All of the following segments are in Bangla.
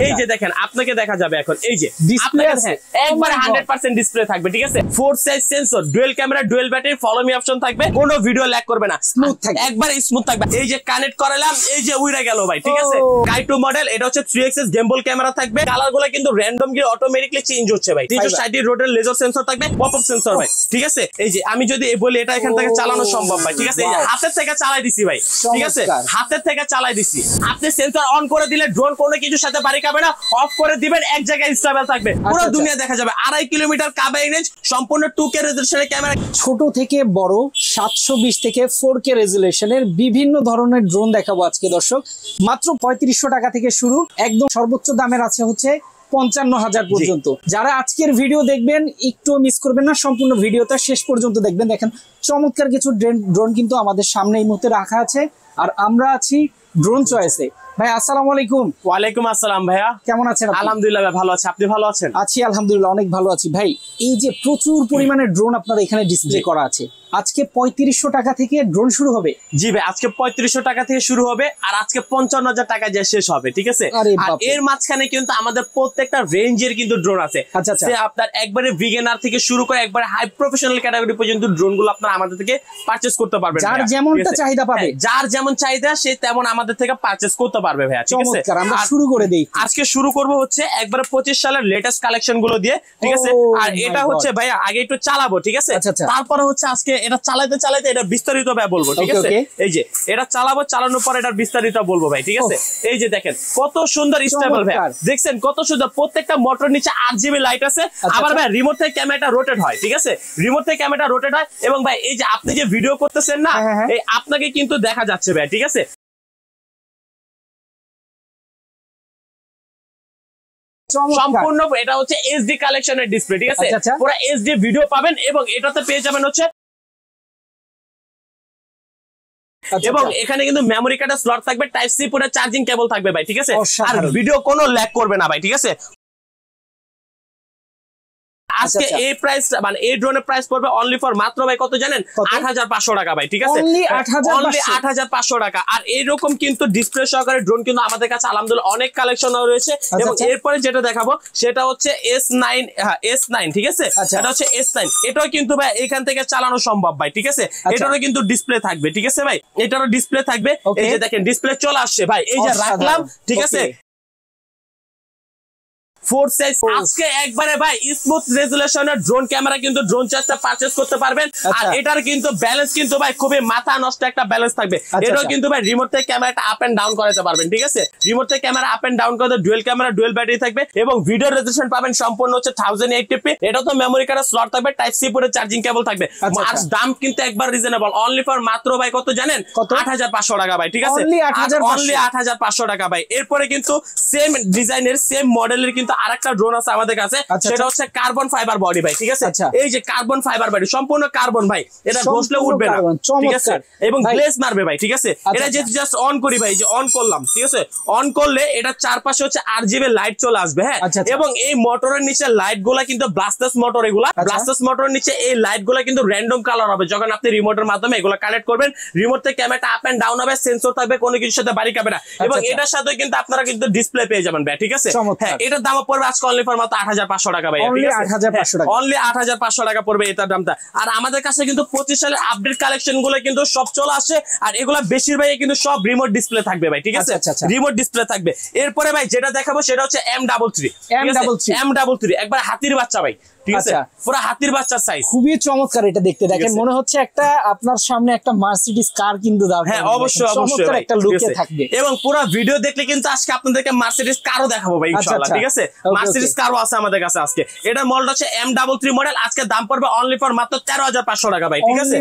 এই যে দেখেন আপনাকে দেখা যাবে এখন এই যে ডিসপ্লে আছে একবারে 100% ডিসপ্লে থাকবে ঠিক আছে 4 size sensor dual camera dual battery follow me option থাকবে কোনো ভিডিও ল্যাগ করবে না স্মুথ থাকবে একবারে স্মুথ থাকবে এই যে কানেক্ট করালাম এই যে উইরা গেল ভাই ঠিক আছে কাইটো মডেল এটা হচ্ছে 3xs গেম্বল ক্যামেরা থাকবে কালারগুলো কিন্তু র্যান্ডমলি অটোমেটিক্যালি চেঞ্জ হচ্ছে ভাই 360 রোটের লেজার সেন্সর থাকবে পপ আপ সেন্সর ভাই ঠিক আছে এই যে আমি যদি বলি এটা এখান থেকে চালানো সম্ভব ভাই ঠিক আছে এই যে হাতের থেকে চালাই দিছি ভাই ঠিক আছে হাতের থেকে চালাই দিছি আপনি সেন্সর অন করে দিলে ড্রোন কোনো কিছুর সাথে বাড়ি খাবে না অফ করে দিবেন এক জায়গায় স্টেবল থাকবে পুরো দুনিয়া দেখা যাবে 2.5 কিলোমিটার কাভারিং রেঞ্জ সম্পূর্ণ 2K রেজোলিউশনের ক্যামেরা ছোট থেকে বড় 720 থেকে 4K রেজোলিউশনের বিভিন্ন ধরনের ড্রোন দেখাবো আজকে দর্শক মাত্র 3500 টাকা থেকে শুরু একদম সর্বোচ্চ দামের আছে হচ্ছে 55,000 পর্যন্ত যারা আজকের ভিডিও দেখবেন একটু মিস করবেন না সম্পূর্ণ ভিডিওটা শেষ পর্যন্ত দেখবেন দেখেন চমৎকার কিছু ড্রোন কিন্তু আমাদের সামনে এই মুহূর্তে রাখা আছে আর আমরা আছি ড্রোন চয়েসে ভাই আসসালামু আলাইকুম ওয়ালাইকুম আসসালাম ভাইয়া কেমন আছেন আলহামদুলিল্লাহ ভাই ভালো আছি আপনি ভালো আছেন আছি আলহামদুলিল্লাহ অনেক ভালো আছি ভাই এই যে প্রচুর পরিমাণে ড্রোন আপনাদের এখানে ডিসপ্লে করা আছে আজকে 3500 টাকা থেকে ড্রোন শুরু হবে জি ভাই আজকে 3500 টাকা থেকে শুরু হবে আর আজকে 55,000 টাকা যে শেষ হবে ঠিক আছে আর এর মাঝখানে কিন্তু আমাদের প্রত্যেকটা রেঞ্জের কিন্তু ড্রোন আছে সে আপনার একবারে বিগিনার থেকে শুরু করে একবারে হাই প্রফেশনাল ক্যাটাগরি পর্যন্ত ড্রোনগুলো আপনারা আমাদের থেকে পারচেজ করতে পারবেন যার যেমনটা চাহিদা পাবে যার যেমন চাহিদা সে তেমন আমাদের থেকে পারচেজ করতে পারবে ভাই ঠিক আছে আমরা শুরু করে দেই আজকে শুরু করব হচ্ছে একবারে 25 সালের লেটেস্ট কালেকশন গুলো দিয়ে ঠিক আছে আর এটা হচ্ছে ভাই আগে একটু চালাবো ঠিক আছে তারপরে হচ্ছে আজকে এটা চালাতে চালাতে এটা বিস্তারিত ভাবে বলবো ঠিক আছে এই যে এটা চালাবো চালানোর পর এটা বিস্তারিত বলবো ভাই ঠিক আছে এই যে দেখেন কত সুন্দর স্টেবল ভাই দেখছেন কত সুন্দর প্রত্যেকটা মোটর নিচে 8GB লাইট আছে আবার ভাই রিমোট থেকে ক্যামেরাটা রোটেট হয় ঠিক আছে রিমোট থেকে ক্যামেরাটা রোটেট হয় এবং ভাই এই যে আপনি যে ভিডিও করতেছেন না এই আপনাকে কিন্তু দেখা যাচ্ছে ভাই ঠিক আছে সম্পূর্ণ এটা হচ্ছে এইচডি কালেকশনের ডিসপ্লে ঠিক আছে পুরো এইচডি ভিডিও পাবেন এবং এটাতে পেয়ে যাবেন হচ্ছে এবং এখানে কিন্তু মেমোরি কার্ডের স্লট থাকবে টাইপ সি পুরো চার্জিং কেবল থাকবে ভাই ঠিক আছে আর ভিডিও কোনো ল্যাগ করবে না ভাই ঠিক আছে আজকে এই প্রাইস মানে এই ড্রোনের প্রাইস পড়বে অনলি ফর মাত্র ভাই কত জানেন 8500 টাকা ভাই ঠিক আছে অনলি 8500 টাকা আর এইরকম কিন্তু ডিসপ্লে সহকারে ড্রোন কিন্তু আমাদের কাছে আলহামদুলিল্লাহ অনেক কালেকশন রয়েছে এবং এরপরে যেটা দেখাবো সেটা হচ্ছে S9 S9 ঠিক আছে এটা হচ্ছে S9 এটাও কিন্তু ভাই এখান থেকে চালানো সম্ভব ভাই ঠিক আছে এটারও কিন্তু ডিসপ্লে থাকবে ঠিক আছে ভাই এটারও ডিসপ্লে থাকবে এই যে দেখেন ডিসপ্লে চলে আসছে ভাই এই যে রাখলাম ঠিক আছে 4 সাইজ আজকে একবারে ভাই স্মুথ রেজোলিউশনের ড্রোন ক্যামেরা কিন্তু ড্রোন চার্জটা পারচেজ করতে পারবেন আর এটার কিন্তু ব্যালেন্স কিন্তু ভাই খুবই মাথা নষ্ট একটা ব্যালেন্স থাকবে এটাও কিন্তু ভাই রিমোট থেকে ক্যামেরাটা আপ এন্ড ডাউন করাতে পারবেন ঠিক আছে রিমোট থেকে ক্যামেরা আপ এন্ড ডাউন করতে ডুয়াল ক্যামেরা ডুয়াল ব্যাটারি থাকবে এবং ভিডিও রেজোলিউশন পাবেন সম্পূর্ণ হচ্ছে 1080p এটাও তো মেমোরি কার্ডের স্লট থাকবে টাইপ সি পুরো চার্জিং কেবল থাকবে আর দাম কিন্তু একবার রিজনেবল অনলি ফর মাত্র ভাই কত জানেন 8500 টাকা ভাই ঠিক আছে অনলি 8500 টাকা ভাই এরপরে কিন্তু সেম ডিজাইনের সেম মডেলের কিন্তু আরেকটা ড্রোন আছে আমাদের কাছে সেটা হচ্ছে কার্বন ফাইবার বডি ভাই ঠিক আছে এই যে কার্বন ফাইবার বডি সম্পূর্ণ কার্বন ভাই এটা ঘষলে উঠবে না ঠিক আছে এবং গ্লেজ মারবে ভাই ঠিক আছে এটা যে জাস্ট অন করি ভাই যে অন করলাম ঠিক আছে অন করলে এটা চারপাশে হচ্ছে RGB লাইট চলে আসবে হ্যাঁ এবং এই মোটরের নিচে লাইট গুলা কিন্তু ব্লাস্টার্স মোটর এগুলা ব্লাস্টার্স মোটরের নিচে এই লাইট গুলা কিন্তু র্যান্ডম কালার হবে যখন আপনি রিমোটের মাধ্যমে এগুলা কানেক্ট করবেন রিমোট থেকে ক্যামেরাটা আপ এন্ড ডাউন হবে সেন্সর থাকবে কোনো কিছুর সাথে বাড়ি খাবে না এবং এটার সাথে কিন্তু আপনারা কিন্তু ডিসপ্লে পেয়ে যাবেন ভাই ঠিক আছে হ্যাঁ এটার দাম পড়বে আজকে অনলি ফর মাত্র 8500 টাকা ভাই ঠিক আছে অনলি 8500 টাকা পড়বে এটার দামটা আর আমাদের কাছে কিন্তু 25 সালের আপডেট কালেকশন গুলো কিন্তু সব চলে আসে আর এগুলা বেশিরভাগ কিন্তু সব রিমোট ডিসপ্লে থাকবে ভাই ঠিক আছে রিমোট ডিসপ্লে থাকবে এরপরে ভাই যেটা দেখাবো সেটা হচ্ছে M33 একবার হাতির বাচ্চা ভাই ঠিক আছে পুরো হাতির বাচ্চা সাইজ খুবই চমৎকার এটা দেখতে দেখেন মনে হচ্ছে একটা আপনার সামনে একটা মার্সিডিজ কার কিন্তু দাও হ্যাঁ অবশ্যই চমৎকার একটা লুকে থাকবে এবং পুরো ভিডিও দেখলে কিন্তু আজকে আপনাদেরকে মার্সিডিজ কারও দেখাবো ভাই ইনশাআল্লাহ ঠিক আছে মার্সিডিজ কারও আছে আমাদের কাছে আজকে এটা মডেল হচ্ছে M33 মডেল আজকে দাম পড়বে অনলি ফর মাত্র 13500 টাকা ভাই ঠিক আছে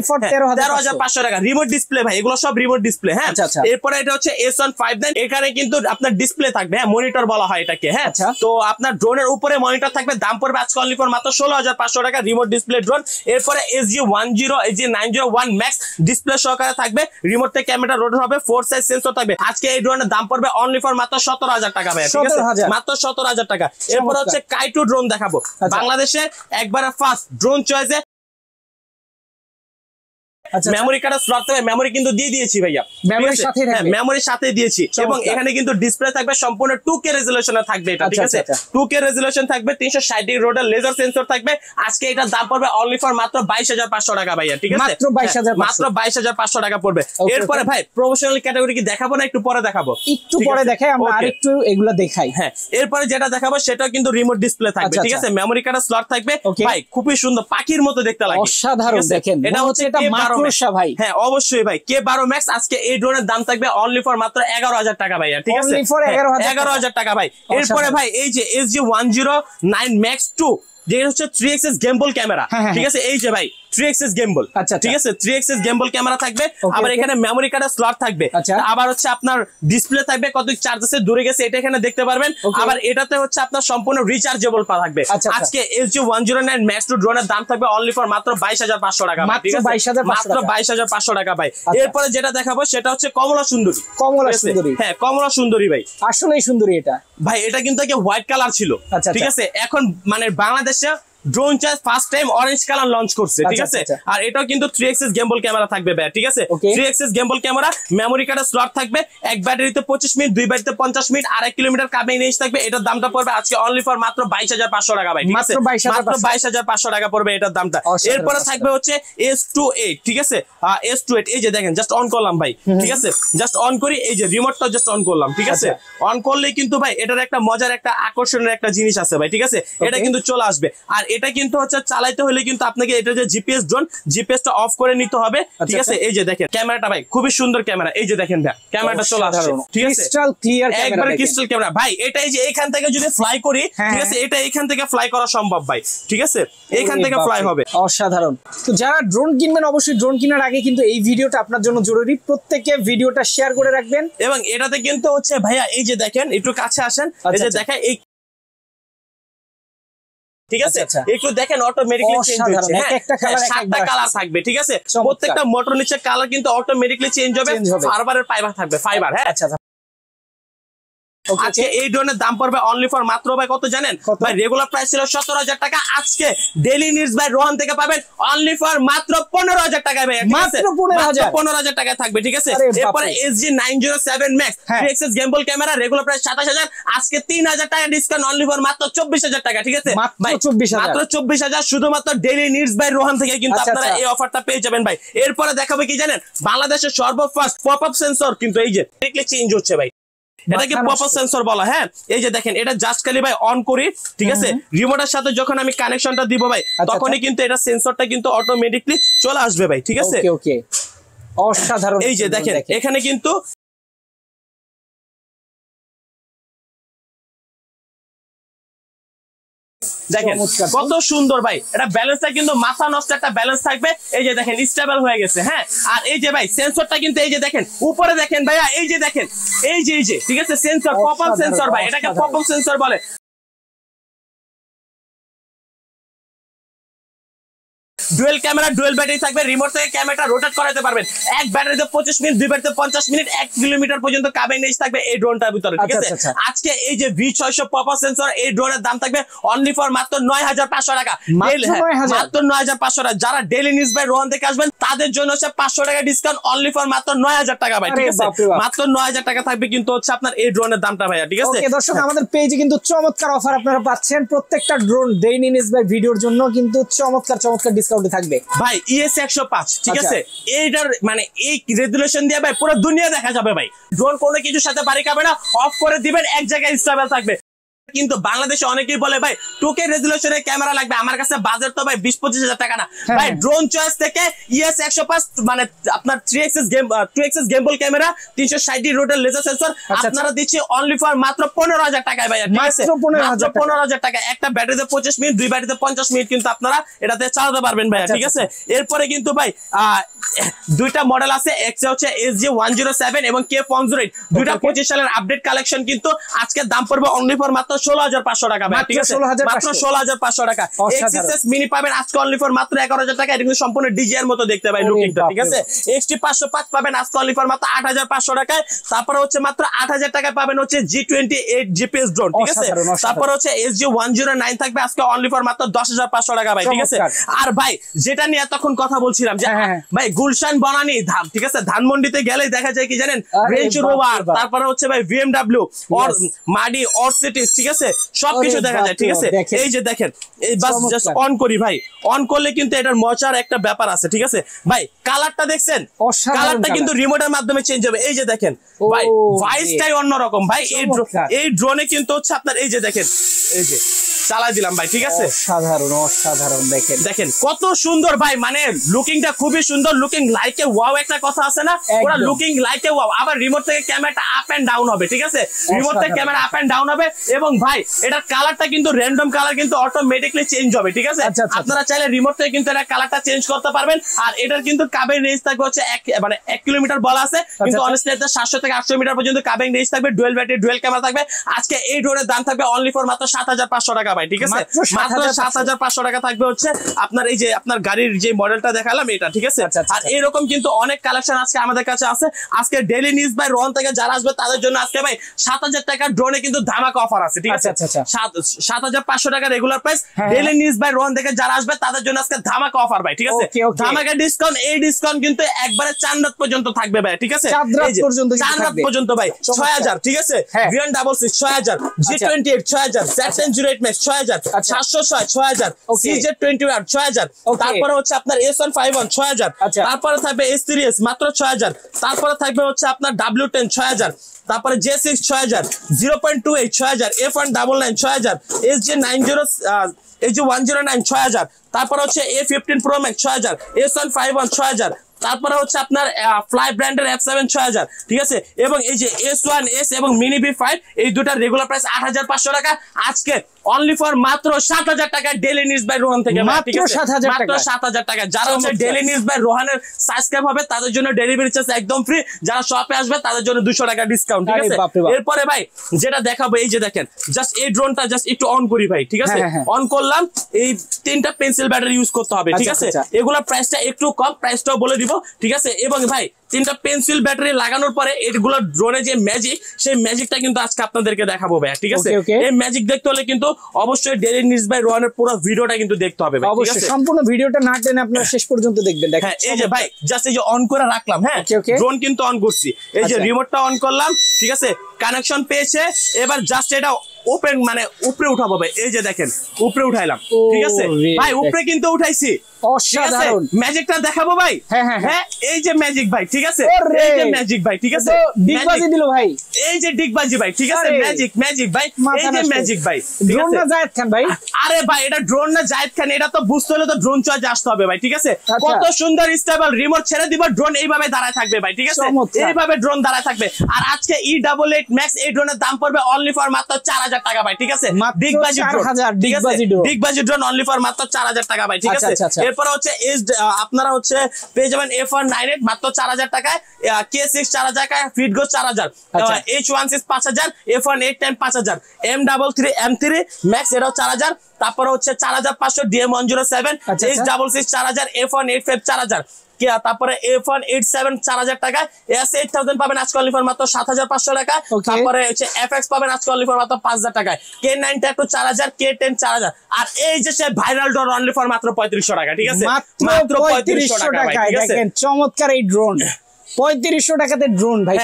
13500 টাকা রিমোট ডিসপ্লে ভাই এগুলো সব রিমোট ডিসপ্লে হ্যাঁ এরপরে এটা হচ্ছে S159 এখানে কিন্তু আপনার ডিসপ্লে থাকবে হ্যাঁ মনিটর বলা হয় এটাকে হ্যাঁ তো আপনার ড্রোনের উপরে মনিটর থাকবে দাম পড়বে আজকে অনলি ফর মাত্র 16500 টাকা রিমোট ডিসপ্লে ড্রোন এরপরে SG10 SG901 ম্যাক্স ডিসপ্লে সহকারে থাকবে রিমোট থেকে ক্যামেরা রোটেট হবে 4 সাইজ সেন্সর থাকবে আজকে এই ড্রোনের দাম পড়বে অনলি ফর মাত্র 17000 টাকা ভাই ঠিক আছে মাত্র 17000 টাকা এরপর হচ্ছে কাইটো ড্রোন দেখাবো বাংলাদেশের একবারে ফার্স্ট ড্রোন চয়েসে মেমোরি কার্ডের স্লট থাকবে, মেমোরি কিন্তু দিয়ে দিয়েছি ভাইয়া, মেমোরির সাথে দিয়েছি। এবং এখানে কিন্তু ডিসপ্লে থাকবে সম্পূর্ণ 2K রেজোলিউশনে থাকবে এটা, ঠিক আছে? 2K রেজোলিউশন থাকবে, 360 রোডের লেজার সেন্সর থাকবে। আজকে এটার দাম পড়বে অনলি ফর মাত্র 22,500 টাকা ভাইয়া, ঠিক আছে? মাত্র 22,500 টাকা পড়বে। এরপরে ভাই প্রফেশনাল ক্যাটাগরি কি দেখাবো না একটু পরে দেখাবো? একটু পরে দেখাই, আমরা আরেকটু এগুলা দেখাই। হ্যাঁ, এরপরে যেটা দেখাবো সেটাও কিন্তু রিমোট ডিসপ্লে থাকবে, ঠিক আছে? মেমোরি কার্ডের স্লট থাকবে ভাই, খুবই সুন্দর, পাখির মতো দেখতে লাগে, অসাধারণ। দেখেন এটা হচ্ছে এটা মাইক্রোসা ভাই। হ্যাঁ অবশ্যই ভাই, K12 Max আজকে এই ড্রোনের দাম থাকবে অনলি ফর মাত্র 11,000 টাকা ভাইয়া, ঠিক আছে? 11,000 টাকা ভাই। এরপরে ভাই এই যে SG109 Max 2 যেটা হচ্ছে 3 axis gimbal ক্যামেরা, ঠিক আছে? এই যে ভাই 3 axis gimbal, ঠিক আছে? 3 axis gimbal ক্যামেরা থাকবে, আবার এখানে মেমোরি কার্ডের স্লট থাকবে, আবার হচ্ছে আপনার ডিসপ্লে থাকবে, কত চার্জ আছে দূরে গেছে এটা এখানে দেখতে পারবেন। আবার এটাতে হচ্ছে আপনার সম্পূর্ণ রিচার্জেবল থাকবে। আজকে SG109 Max 2 ড্রোনের দাম থাকবে অনলি ফর মাত্র 22,500 টাকা, ঠিক আছে? মাত্র 22,500 টাকা ভাই। এরপরে যেটা দেখাবো সেটা হচ্ছে কমলা সুন্দরী। হ্যাঁ, কমলা সুন্দরী ভাই, আসলেই সুন্দরী এটা ভাই। এটা কিন্তু আগে হোয়াইট কালার ছিল, ঠিক আছে? এখন মানে বাংলাদেশে drone charge first time orange colour launch করছে, ঠিক আছে? আর এটাও কিন্তু 3 axis gimbal ক্যামেরা থাকবে ভাই, ঠিক আছে? 3 axis gimbal ক্যামেরা, মেমোরি কার্ডের স্লট থাকবে, এক ব্যাটারিতে 25 মিনিট, দুই ব্যাটারিতে 50 মিনিট, আর 1 কিলোমিটার কাবিং রেঞ্জ থাকবে। এটার দামটা পড়বে আজকে অনলি ফর মাত্র 22,500 টাকা ভাই, ঠিক আছে? মাত্র 22,500 টাকা পড়বে এটার দামটা। এরপরে থাকবে হচ্ছে S28, ঠিক আছে? S28 এই যে দেখেন, জাস্ট অন করলাম ভাই, ঠিক আছে? জাস্ট অন করি, এই যে রিমোটটা জাস্ট অন করলাম, ঠিক আছে? অন করলেই কিন্তু ভাই এটার একটা মজার একটা আকর্ষণের একটা জিনিস আছে ভাই, ঠিক আছে? এটা কিন্তু চলে আসবে। আর এটা কিন্তু হচ্ছে চালাইতে হলে কিন্তু আপনাকে এটা যে জিপিএস ড্রোন, জিপিএসটা অফ করে নিতে হবে, ঠিক আছে? এই যে দেখেন ক্যামেরাটা ভাই, খুবই সুন্দর ক্যামেরা, এই যে দেখেন ভাই ক্যামেরাটা চলে আসছে, ঠিক আছে? ক্রিস্টাল ক্লিয়ার ক্যামেরা, একবারে ক্রিস্টাল ক্যামেরা ভাই। এটা এই যে এখান থেকে যদি ফ্লাই করি, ঠিক আছে? এটা এখান থেকে ফ্লাই করা সম্ভব ভাই, ঠিক আছে? এখান থেকে ফ্লাই হবে, অসাধারণ। তো যারা ড্রোন কিনবেন অবশ্যই ড্রোন কেনার আগে কিন্তু এই ভিডিওটা আপনার জন্য জরুরি, প্রত্যেককে ভিডিওটা শেয়ার করে রাখবেন। এবং এটাতে কিন্তু হচ্ছে ভাইয়া এই যে দেখেন, একটু কাছে আসেন, এই যে দেখেন এই, ঠিক আছে? একটু দেখেন অটোমেটিক্যালি চেঞ্জ হচ্ছে, হ্যাঁ? 7টা কালার থাকবে, ঠিক আছে? প্রত্যেকটা মোটর নিচে কালার কিন্তু অটোমেটিক্যালি চেঞ্জ হবে, ফাইবারের ফাইবার থাকবে, ফাইবার। হ্যাঁ, আজকে এই ড্রোনের দাম পড়বে অনলি ফর মাত্র ভাই কত জানেন ভাই? রেগুলার প্রাইস ছিল 17,000 টাকা, আজকে ডেইলি নিডস বাই রোহান থেকে পাবেন অনলি ফর মাত্র 15,000 টাকায় ভাই, মাত্র 15,000 টাকায় থাকবে, ঠিক আছে? এরপরে SG907 Max 3 axis gimbal camera, regular price 27,000, আজকে 3,000 টাকা ডিসকাউন্ট অনলি ফর মাত্র 24,000 টাকা, ঠিক আছে? মাত্র 24,000 শুধুমাত্র ডেইলি নিডস বাই রোহান থেকে কিন্তু আপনারা এই অফারটা পেয়ে যাবেন ভাই। এরপরে দেখাবে কি জানেন, বাংলাদেশের সর্বফার্স্ট পপআপ সেন্সর কিন্তু এই যে ডিরেক্টলি চেঞ্জ হচ্ছে ভাই, এটাকে পপআপ সেন্সর বলা। হ্যাঁ, এই যে দেখেন এটা জাস্ট খালি ভাই অন করি, ঠিক আছে? রিমোটের সাথে যখন আমি কানেকশনটা দিব ভাই, তখনই কিন্তু এটা সেন্সরটা কিন্তু অটোমেটিকলি চলে আসবে ভাই, ঠিক আছে? ওকে, অসাধারণ। এই যে দেখেন এখানে কিন্তু দেখেন কত সুন্দর ভাই, এটা ব্যালেন্সটা কিন্তু মাথা নষ্ট একটা ব্যালেন্স থাকবে। এই যে দেখেন স্টেবল হয়ে গেছে, হ্যাঁ? আর এই যে ভাই সেন্সরটা কিন্তু এই যে দেখেন উপরে দেখেন ভাইয়া, এই যে দেখেন এই যে ঠিক আছে? সেন্সর, পপআপ সেন্সর ভাই, এটাকে পপআপ সেন্সর বলে। ডুয়েল ক্যামেরা, ডুয়েল ব্যাটারি থাকবে, রিমোট থেকে ক্যামেরাটা রোটেট করাতে পারবেন। এক ব্যাটারিতে 25 মিনিট, দুই ব্যাটারিতে 50 মিনিট, 1 কিলোমিটার পর্যন্ত কাবিং রেঞ্জ থাকবে এই ড্রোনটার ভিতরে, ঠিক আছে? আজকে এই যে V600 পপআপ সেন্সর, এই ড্রোনের দাম থাকবে অনলি ফর মাত্র 9,500 টাকা, মাত্র 9,500 টাকা। যারা ডেইলি নিউজ বাই রোহান থেকে আসবেন তাদের জন্য হচ্ছে 500 টাকা ডিসকাউন্ট অনলি ফর মাত্র 9,000 টাকা ভাই, ঠিক আছে? মাত্র 9,000 টাকা থাকবে কিন্তু হচ্ছে আপনার এই ড্রোনের দামটা ভাইয়া, ঠিক আছে? ওকে দর্শক, আমাদের পেজে কিন্তু চমৎকার অফার আপনারা পাচ্ছেন, প্রত্যেকটা ড্রোন ডেইলি নিউজ বাই ভিডিওর জন্য কিন্তু চমৎকার ডিসকাউন্ট থাকবে ভাই। ES105, ঠিক আছে? এইটার মানে এই রেজুলেশন দিয়ে ভাই পুরো দুনিয়া দেখা যাবে ভাই। ড্রোন কোনো কিছুর সাথে বাড়ি খাবে না, অফ করে দিবেন, এক জায়গায় স্টেবল থাকবে। কিন্তু বাংলাদেশে অনেকেই বলে ভাই 2K রেজুলেশনের ক্যামেরা লাগবে, আমার কাছে বাজেট তো ভাই 20-25 হাজার টাকা না ভাই। ড্রোন চয়েস থেকে ES105 মানে আপনার 3 axis gimbal ক্যামেরা, 360 রোডের লেজার সেন্সর আপনারা দিচ্ছি অনলি ফর মাত্র 15,000 টাকায় ভাই, ঠিক আছে? মাত্র 15,000 টাকা। একটা ব্যাটারিতে 25 মিনিট, দুই ব্যাটারিতে 50 মিনিট কিন্তু আপনারা এটাতে চালাতে পারবেন ভাই, ঠিক আছে? এরপরে কিন্তু ভাই দুইটা মডেল আছে, একটা হচ্ছে SG107 এবং K108, দুইটা 25 সালের আপডেট কালেকশন কিন্তু আজকে দাম পড়বে অনলি ফর মাত্র মাত্র 16,500 টাকা ভাই, ঠিক আছে, মাত্র 16,500 টাকা। এক্সিএস মিনি পাবেন আজকে অনলি ফর মাত্র 11,000 টাকা। এটা কিন্তু সম্পূর্ণ ডিজি এর মতো দেখতে ভাই লুকিংটা, ঠিক আছে। এক্সটি 505 পাবেন আজকে অনলি ফর মাত্র 8,500 টাকায়। তারপরে হচ্ছে মাত্র 8,000 টাকায় পাবেন হচ্ছে G28 জিপিএস ড্রোন, ঠিক আছে। তারপর হচ্ছে SG109 থাকবে আজকে অনলি ফর মাত্র 10,500 টাকা ভাই, ঠিক আছে। আর ভাই যেটা নিয়ে এতক্ষণ কথা বলছিলাম যে ভাই গুলশান বনানী ঠিক আছে, ধানমন্ডিতে গেলেই দেখা যায় কি জানেন, রেঞ্জ রোভার, তারপরে হচ্ছে ভাই BMW অর মাডি অরসিটিস, ঠিক আছে, সবকিছু দেখা যায়, ঠিক আছে। এই যে দেখেন, এই বাস জাস্ট অন করি ভাই, অন করলে কিন্তু এটার মজার একটা ব্যাপার আছে, ঠিক আছে ভাই। কালারটা দেখছেন, কালারটা কিন্তু রিমোটের মাধ্যমে চেঞ্জ হবে। এই যে দেখেন ভাই, ভয়েসটাই অন্যরকম ভাই। এই ড্রোনে কিন্তু হচ্ছে আপনার এই যে দেখেন, এই যে চালাই দিলাম ভাই, ঠিক আছে। সাধারণ অসাধারণ দেখেন, দেখেন কত সুন্দর ভাই, মানে লুকিংটা খুবই সুন্দর। লুকিং লাইক এ ওয়াও একটা কথা আছে না, ওরা লুকিং লাইক এ ওয়াও। আবার রিমোট থেকে ক্যামেরাটা আপ এন্ড ডাউন হবে, ঠিক আছে, রিমোট থেকে ক্যামেরা আপ এন্ড ডাউন হবে। এবং ভাই এটার কালারটা কিন্তু র্যান্ডম কালার কিন্তু অটোমেটিকলি চেঞ্জ হবে, ঠিক আছে। আপনারা চাইলে রিমোট থেকে কিন্তু এটা কালারটা চেঞ্জ করতে পারবেন। আর এটার কিন্তু কাবিং রেঞ্জ থাকবে হচ্ছে 1 কিলোমিটার বলা আছে, কিন্তু অনেস্টলি এটা 700 থেকে 800 মিটার পর্যন্ত কাবিং রেঞ্জ থাকবে। ডুয়েল ব্যাটারি ডুয়েল ক্যামেরা থাকবে। আজকে এই ড্রোনের দাম থাকবে অনলি ফর মাত্র 7,500 টাকা ভাই, ঠিক আছে, মাত্র 7,500 টাকা থাকবে হচ্ছে আপনার এই যে আপনার গাড়ির যে মডেলটা দেখালাম এটা, ঠিক আছে। আর এরকম কিন্তু অনেক কালেকশন আজকে আমাদের কাছে আছে। আজকে ডেইলি নিউজ বাই রন থেকে যারা আসবে তাদের জন্য আজকে ভাই 7,000 টাকার ড্রোনে কিন্তু ধামাকা অফার আছে, ঠিক আছে। 7,500 টাকা রেগুলার প্রাইস। ডেইলি নিউজ বাই রন থেকে যারা আসবে তাদের জন্য আজকে ধামাকা অফার ভাই, ঠিক আছে। ধামাকা ডিসকাউন্ট, এই ডিসকাউন্ট কিন্তু একবারে চাঁদরাত পর্যন্ত থাকবে ভাই, ঠিক আছে, চাঁদরাত পর্যন্ত ভাই। 6,000, ঠিক আছে, V166 6,000, G28 6,000, Z1008 Max 6,000, 706 6,000, CZ21 6,000, তারপরে হচ্ছে আপনার S151 6,000, তারপরে থাকবে S3S মাত্র 6,000, তারপরে থাকবে হচ্ছে আপনার W10 6,000, তারপরে J6 6,000, 0.28 6,000, F199 6,000, SG109 6,000, তারপরে হচ্ছে A15 Pro Max 6,000, S151 6,000, তারপরে হচ্ছে আপনার ফ্লাই ব্র্যান্ডের F7 6,000, ঠিক আছে। এবং এই যে S1S এবং মিনি B5 এই দুটার রেগুলার প্রাইস 8,500 টাকা। আজকে অনলি ফর মাত্র 7,000 টাকা ডেইলি নিউজ বাই রোহান থেকে, ঠিক আছে, মাত্র 7,000 টাকা। যারা হচ্ছে ডেইলি নিউজ বাই রোহানের সাবস্ক্রাইব হবে তাদের জন্য ডেলিভারি চার্জ একদম ফ্রি। যারা শপে আসবে তাদের জন্য 200 টাকা ডিসকাউন্ট, ঠিক আছে। এরপরে ভাই যেটা দেখাবো, এই যে দেখেন, জাস্ট এই ড্রোনটা জাস্ট একটু অন করি ভাই, ঠিক আছে। অন করলাম, এই 3টা পেন্সিল ব্যাটারি ইউজ করতে হবে, ঠিক আছে। এগুলোর প্রাইসটা একটু কম, প্রাইসটাও বলে দিব, ঠিক আছে। এবং ভাই 3টা পেন্সিল ব্যাটারি লাগানোর পরে এগুলো ড্রোনে যে ম্যাজিক, সেই ম্যাজিকটা কিন্তু আজকে আপনাদেরকে দেখাবো ভাই, ঠিক আছে। এই ম্যাজিক দেখতে হলে কিন্তু অবশ্যই ডেইলি নিউজ বাই রোহানের পুরো ভিডিওটা কিন্তু দেখতে হবে ভাই, ঠিক আছে। সম্পূর্ণ ভিডিওটা না টেনে আপনারা শেষ পর্যন্ত দেখবেন। দেখেন এই যে ভাই জাস্ট এই যে অন করে রাখলাম, হ্যাঁ, ড্রোন কিন্তু অন করছি, এই যে রিমোটটা অন করলাম, ঠিক আছে, কানেকশন পেয়েছে। এবার জাস্ট এটা ওপেন মানে উপরে উঠাবো ভাই, এই যে দেখেন উপরে উঠাইলাম, ঠিক আছে ভাই, উপরে কিন্তু উঠাইছি, অসাধারণ। ম্যাজিকটা দেখাবো ভাই, হ্যাঁ, এই যে ম্যাজিক ভাই, ঠিক আছে, এই যে ম্যাজিক ভাই, ঠিক আছে, ডিগবাজি দিল ভাই, এই যে ডিগবাজি ভাই, ঠিক আছে, ম্যাজিক ভাই, এই যে ম্যাজিক ভাই, ড্রোন না জায়েদ খান ভাই। আরে ভাই এটা ড্রোন না জায়েদ খান, এটা তো বুঝতে হলে তো ড্রোন চয়েস আসতে হবে ভাই, ঠিক আছে। কত সুন্দর স্টেবল, রিমোট ছেড়ে দিব, ড্রোন এইভাবে দাঁড়ায় থাকবে ভাই, ঠিক আছে, এইভাবে ড্রোন দাঁড়ায় থাকবে। আর আজকে E88 Max এই ড্রোনের দাম পড়বে অনলি ফর মাত্র 4,000 টাকা ভাই, ঠিক আছে। ডিগবাজি ড্রোন, ঠিক আছে, ডিগবাজি ড্রোন অনলি ফর মাত্র 4,000 টাকা ভাই, ঠিক আছে। এরপর হচ্ছে আপনারা হচ্ছে পেয়ে যাবেন F198 মাত্র 4,000 টাকায়, K6 4,000 টাকায়, ফিটগো 4,000, H16 5,000, F189 5,000, M3 Max এটাও 4,000, তারপরে হচ্ছে 4,500 DM107, H66 4,000, F185 4,000, তারপরে F187 4,000 টাকা, S8000 পাবেন আজকে অনলি ফর মাত্র 7,500 টাকা। তারপরে হচ্ছে FX পাবেন আজকে অনলি ফর মাত্র 5,000 টাকায়, K9 2 4,000, K10 4,000। আর এই যে সে ভাইরাল ড্রোন অনলি ফর মাত্র 3,500 টাকা, ঠিক আছে, মাত্র 3,500 টাকা। দেখেন চমৎকার এই ড্রোন, 3,500 টাকাতে ড্রোন ভাই,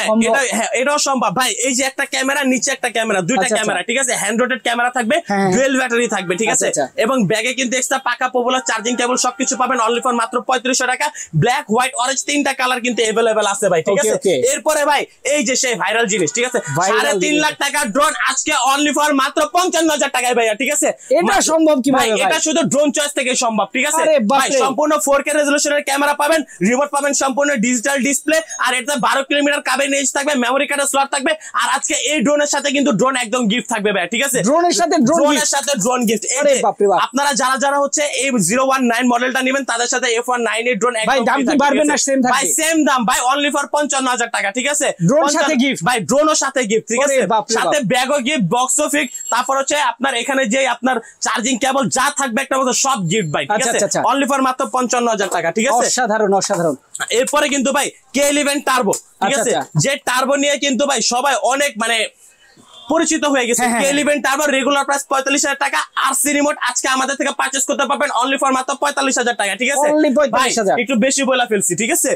এটাও সম্ভব ভাই। এই যে একটা ক্যামেরা, নিচে একটা ক্যামেরা, দুইটা ক্যামেরা, ঠিক আছে, হ্যান্ড রোটেড ক্যামেরা থাকবে, ডুয়েল ব্যাটারি থাকবে, ঠিক আছে। এবং ব্যাগে কিন্তু এক্সট্রা পাকা পপুলার চার্জিং কেবল সবকিছু পাবেন অনলি ফর মাত্র 3,500 টাকা। ব্ল্যাক, হোয়াইট, অরেঞ্জ 3টা কালার কিন্তু अवेलेबल আছে ভাই, ঠিক আছে। এরপরে ভাই এই যে সেই ভাইরাল জিনিস, ঠিক আছে, 3.5 লাখ টাকার ড্রোন আজকে অনলি ফর মাত্র 55,000 টাকায় ভাই, ঠিক আছে। এটা সম্ভব কি ভাই? এটা শুধু ড্রোন চয়েস থেকে সম্ভব, ঠিক আছে ভাই। সম্পূর্ণ 4K রেজোলিউশনের ক্যামেরা পাবেন, রিমোট পাবেন সম্পূর্ণ ডিজিটাল ডিসপ্লে, থাকবে আর এটা 12 কিলোমিটার কাবের রেঞ্জ থাকবে, মেমোরি কার্ডের স্লট থাকবে। আর আজকে এই ড্রোনের সাথে কিন্তু ড্রোন একদম গিফট থাকবে ভাই, ঠিক আছে? ড্রোনের সাথে ড্রোন গিফট। আপনারা যারা হচ্ছে এই 019 মডেলটা নেবেন তাদের সাথে F19 এর ড্রোন একদম ভাই দাম কি বাড়বে না সেম থাকবে? ভাই সেম দাম ভাই, অনলি ফর 55,000 টাকা, ঠিক আছে? ড্রোন সাথে গিফট ভাই, ড্রোনের সাথে গিফট, ঠিক আছে? সাথে ব্যাগও গিফট, বক্সও ফিক্স, তারপর হচ্ছে আপনার এখানে যে আপনার চার্জিং কেবল যা থাকবে একটা মতো সব গিফট ভাই, ঠিক আছে? অনলি ফর মাত্র 55,000 টাকা, ঠিক আছে? অসাধারণ অসাধারণ। এরপরে কিন্তু ভাই K11 টার্বো, ঠিক আছে? যে টার্বো নিয়ে কিন্তু ভাই সবাই অনেক মানে পরিচিত হয়ে গেছে। K11 টার্বো রেগুলার প্রাইস 45,000 টাকা। আরসি রিমোট আজকে আমাদের থেকে পারচেজ করতে পারবেন অনলি ফর মাত্র 45,000 টাকা, ঠিক আছে? একটু বেশি বলা ফেলছি, ঠিক আছে?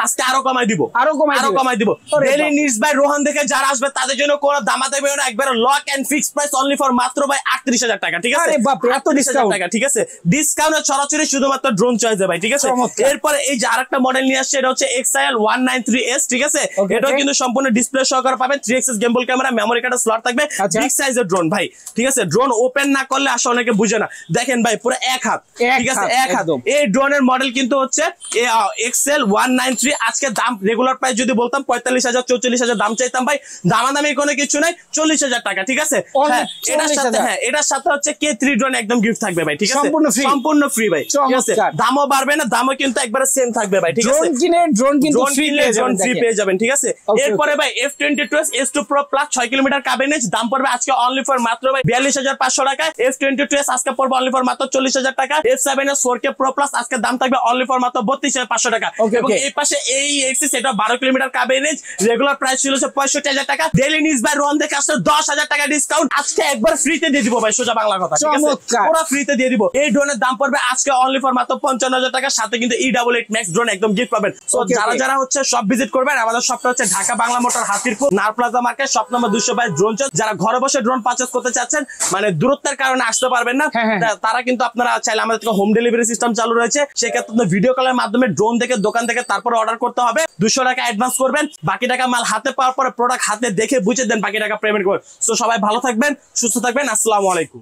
আজকে আরো কমাই দিব, আরো কমাই দিব। ডেইলি নিডস বাই রোহান দেখে যারা আসবে তাদের জন্য কোনো দামাদামি হবে না, একবার lock and fix price only for মাত্র ভাই 38,000 টাকা, ঠিক আছে? আরে বাপ রে, এত ডিসকাউন্ট টাকা, ঠিক আছে? ডিসকাউন্ট ছড়াছড়ি শুধুমাত্র ড্রোন চয়েসে ভাই, ঠিক আছে? এরপর এই যে আরেকটা মডেল নিয়ে আসছে, এটা হচ্ছে XIL 193S, ঠিক আছে? এটাও কিন্তু সম্পূর্ণ ডিসপ্লে সহকারে পাবেন, 3 গেম্বল ক্যামেরা, মেমোরি কার্ডের স্লট থাকবে, বিগ সাইজের ড্রোন ভাই, ঠিক আছে? ড্রোন ওপেন না করলে আসলে অনেকে বুঝে না, দেখেন ভাই পুরো এক হাত, ঠিক আছে? এক হাত। এই ড্রোনের মডেল কিন্তু হচ্ছে XL 193। আজকে দাম রেগুলার প্রাইস যদি বলতাম 45,000 44,000 দাম চাইতাম ভাই, দামাদামি কোনো কিছু নাই, 40,000 টাকা, ঠিক আছে? এটার সাথে হচ্ছে K3 ড্রোন একদম গিফট থাকবে ভাই, ঠিক আছে? সম্পূর্ণ ফ্রি ভাই, ঠিক আছে? দামও বাড়বে না, দামও কিন্তু একবারে সেম থাকবে ভাই, ঠিক আছে? ড্রোন কিন্তু ফ্রি পেয়ে যাবেন, ঠিক আছে? এরপরে ভাই F22s S2 Pro Plus 6 kilometre কাবেনেজ, দাম পড়বে আজকে অনলি ফর মাত্র ভাই 42,500 টাকা। F22s আজকে পড়বে অনলি ফর মাত্র 40,000 টাকা। F7s 4K Pro Plus আজকে দাম থাকবে অনলি ফর মাত্র 32,500 টাকা। এবং এই পাশে এই X6 এটা 12 কিলোমিটার কাবেনেজ, রেগুলার প্রাইস ছিল 65,000 টাকা। ডেইলি নিউজ বাই রোহান থেকে আসলে 10,000 টাকা ডিসকাউন্ট আজকে একবার ফ্রিতে দিয়ে দিব ভাই, সোজা বাংলা কথা, ঠিক আছে? পুরো ফ্রিতে দিয়ে দিব। এই ড্রোনের দাম পড়বে আজকে অনলি ফর মাত্র 55,000 টাকা, সাথে কিন্তু E88 Max ড্রোন একদম গিফট পাবেন। সো যারা হচ্ছে সব ভিজিট করবেন, আমাদের শপটা হচ্ছে ঢাকা বাংলা মোটর হাতিরপুর নার plaza market, shop number 222 drone choice. যারা ঘরে বসে ড্রোন পারচেজ করতে চাচ্ছেন, মানে দূরত্বের কারণে আসতে পারবেন না, তারা কিন্তু আপনারা চাইলে আমাদের থেকে হোম ডেলিভারি সিস্টেম চালু রয়েছে। সেক্ষেত্রে ভিডিও কলের মাধ্যমে ড্রোন দেখে দোকান থেকে তারপর অর্ডার করতে হবে, 200 টাকা অ্যাডভান্স করবেন, বাকি টাকা মাল হাতে পাওয়ার পরে প্রোডাক্ট হাতে দেখে বুঝে দেন, বাকি টাকা পেমেন্ট করবেন। সো সবাই ভালো থাকবেন, সুস্থ থাকবেন, আসসালামু আলাইকুম।